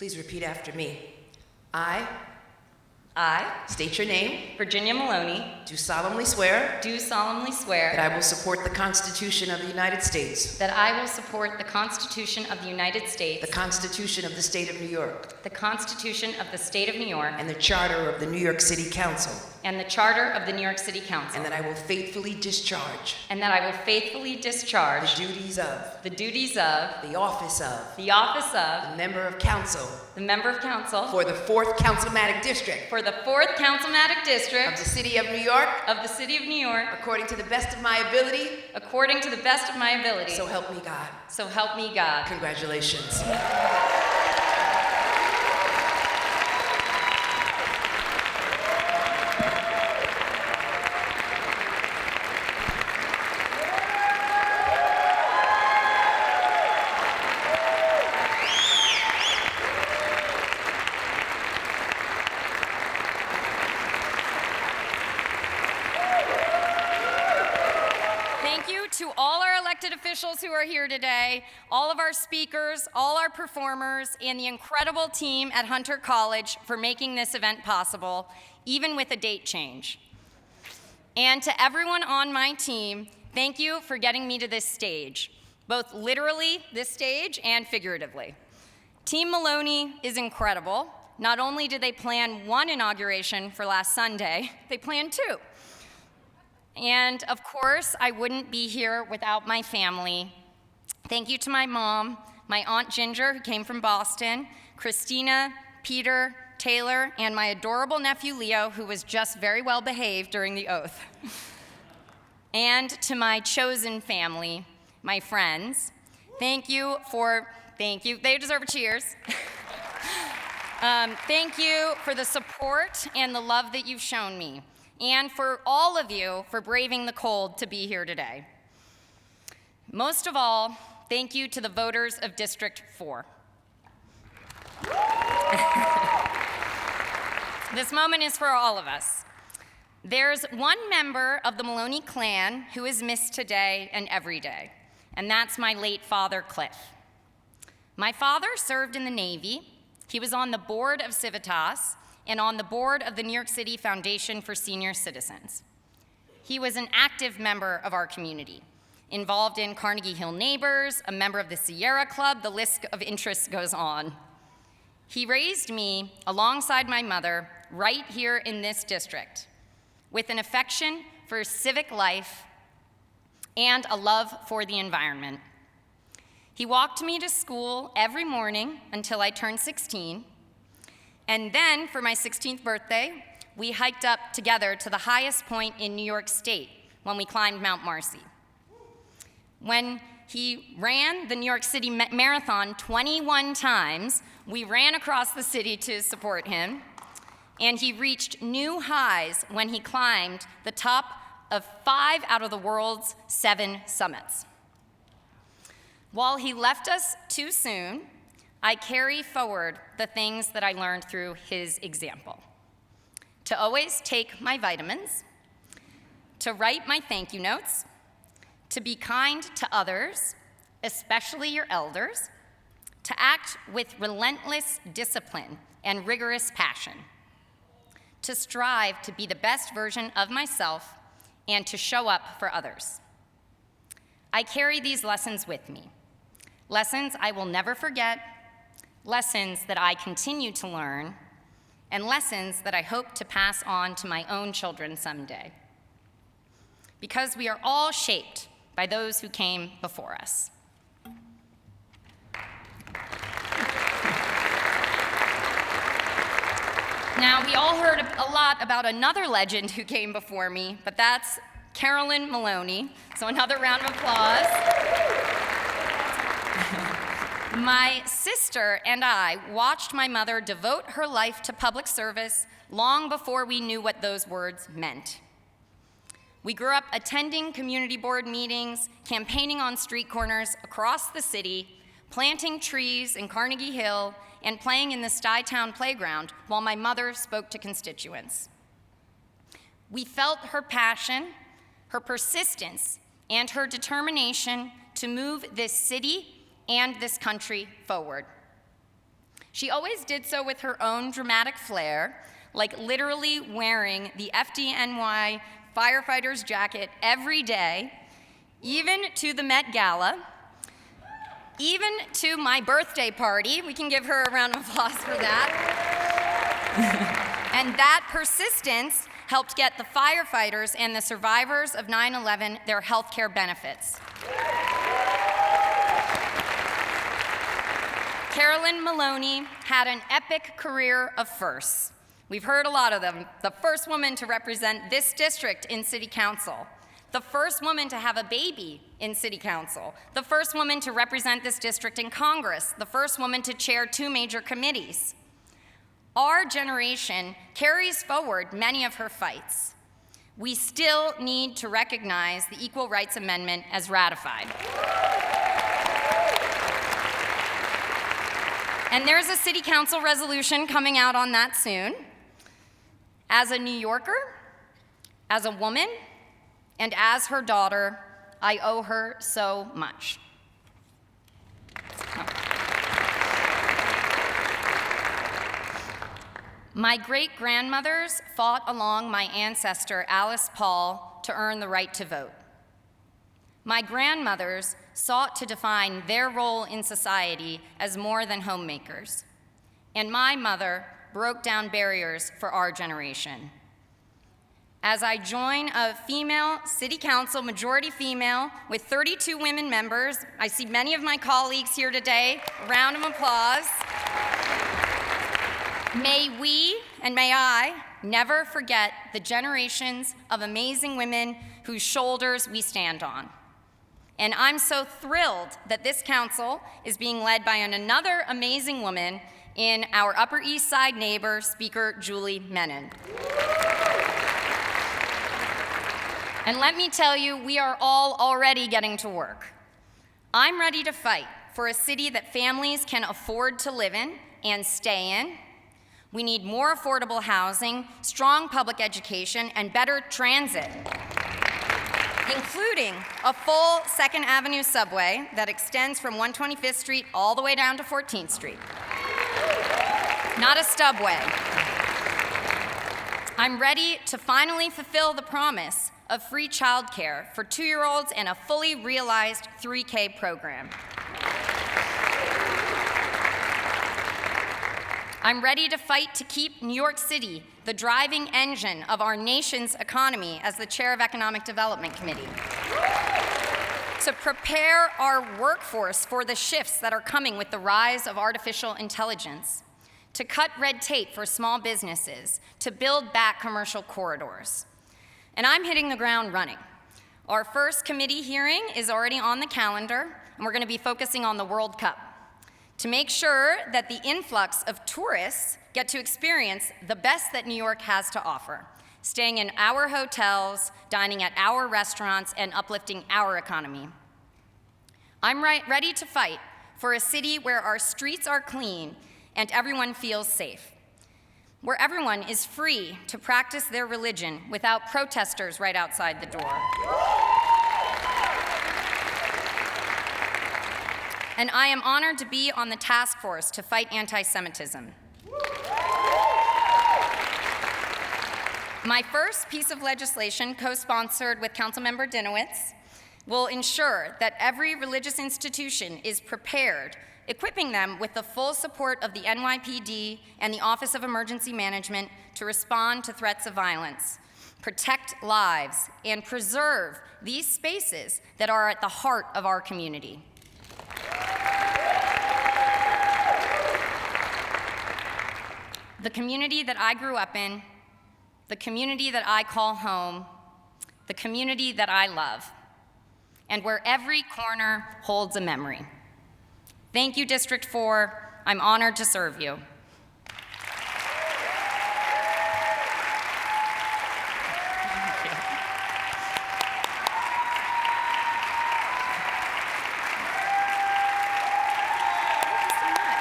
Please repeat after me. I state your name, Virginia Maloney, do solemnly swear that that I will support the Constitution of the United States, I will support the Constitution of the United States, the Constitution of the State of New York, the Constitution of the State of New York, and the Charter of the New York City Council, and the Charter of the New York City Council, and that I will faithfully discharge the duties of the office of the member of council member of council for the 4th Councilmatic District for the 4th Councilmatic of District the City of New York, of the City of New York, according to the best of my ability, according to the best of my ability. so help me God. So help me God. Congratulations. Thank you to all our elected officials who are here today, all of our speakers, all our performers, and the incredible team at Hunter College for making this event possible, even with a date change. And to everyone on my team, thank you for getting me to this stage, both literally this stage and figuratively. Team Maloney is incredible. Not only did they plan one inauguration for last Sunday, they planned 2. And of course, I wouldn't be here without my family. Thank you to my mom, my Aunt Ginger, who came from Boston, Christina, Peter, Taylor, and my adorable nephew Leo, who was just very well behaved during the oath. And to my chosen family, my friends, thank you, they deserve a cheers. Thank you for the support and the love that you've shown me, and for all of you for braving the cold to be here today. Most of all, thank you to the voters of District 4. This moment is for all of us. There's one member of the Maloney clan who is missed today and every day, and that's my late father, Cliff. My father served in the Navy. He was on the board of Civitas and on the board of the New York City Foundation for Senior Citizens. He was an active member of our community, involved in Carnegie Hill Neighbors, a member of the Sierra Club, the list of interests goes on. He raised me alongside my mother right here in this district with an affection for civic life and a love for the environment. He walked me to school every morning until I turned 16, and then for my 16th birthday, we hiked up together to the highest point in New York State when we climbed Mount Marcy. When he ran the New York City Marathon 21 times, we ran across the city to support him, and he reached new highs when he climbed the top of 5 out of the world's 7 summits. While he left us too soon, I carry forward the things that I learned through his example. To always take my vitamins, to write my thank you notes, to be kind to others, especially your elders, to act with relentless discipline and rigorous passion, to strive to be the best version of myself, and to show up for others. I carry these lessons with me, lessons I will never forget, lessons that I continue to learn, and lessons that I hope to pass on to my own children someday. Because we are all shaped by those who came before us. Now, we all heard a lot about another legend who came before me, but that's Carolyn Maloney. So another round of applause. My sister and I watched my mother devote her life to public service long before we knew what those words meant. We grew up attending community board meetings, campaigning on street corners across the city, planting trees in Carnegie Hill, and playing in the Stuytown playground while my mother spoke to constituents. We felt her passion, her persistence, and her determination to move this city and this country forward. She always did so with her own dramatic flair, like literally wearing the FDNY firefighter's jacket every day, even to the Met Gala, even to my birthday party. We can give her a round of applause for that. And that persistence helped get the firefighters and the survivors of 9/11 their health care benefits. Carolyn Maloney had an epic career of firsts. We've heard a lot of them. The first woman to represent this district in City Council, the first woman to have a baby in City Council, the first woman to represent this district in Congress, the first woman to chair 2 major committees. Our generation carries forward many of her fights. We still need to recognize the Equal Rights Amendment as ratified. And there's a City Council resolution coming out on that soon. As a New Yorker, as a woman, and as her daughter, I owe her so much. My great-grandmothers fought along my ancestor Alice Paul to earn the right to vote. My grandmothers sought to define their role in society as more than homemakers. And my mother broke down barriers for our generation. As I join a female city council, majority female, with 32 women members, I see many of my colleagues here today. A round of applause. May we, and may I, never forget the generations of amazing women whose shoulders we stand on. And I'm so thrilled that this council is being led by another amazing woman in our Upper East Side neighbor, Speaker Julie Menon. And let me tell you, we are all already getting to work. I'm ready to fight for a city that families can afford to live in and stay in. We need more affordable housing, strong public education, and better transit, including a full 2nd Avenue subway that extends from 125th Street all the way down to 14th Street. Not a stubway. I'm ready to finally fulfill the promise of free childcare for 2-year-olds and a fully realized 3K program. I'm ready to fight to keep New York City the driving engine of our nation's economy as the chair of Economic Development Committee. To prepare our workforce for the shifts that are coming with the rise of artificial intelligence. To cut red tape for small businesses. To build back commercial corridors. And I'm hitting the ground running. Our first committee hearing is already on the calendar, and we're going to be focusing on the World Cup, to make sure that the influx of tourists get to experience the best that New York has to offer, staying in our hotels, dining at our restaurants, and uplifting our economy. I'm ready to fight for a city where our streets are clean and everyone feels safe, where everyone is free to practice their religion without protesters right outside the door. And I am honored to be on the task force to fight anti-Semitism. My first piece of legislation, co-sponsored with Councilmember Dinowitz, will ensure that every religious institution is prepared, equipping them with the full support of the NYPD and the Office of Emergency Management to respond to threats of violence, protect lives, and preserve these spaces that are at the heart of our community. The community that I grew up in, the community that I call home, the community that I love, and where every corner holds a memory. Thank you, District 4. I'm honored to serve you.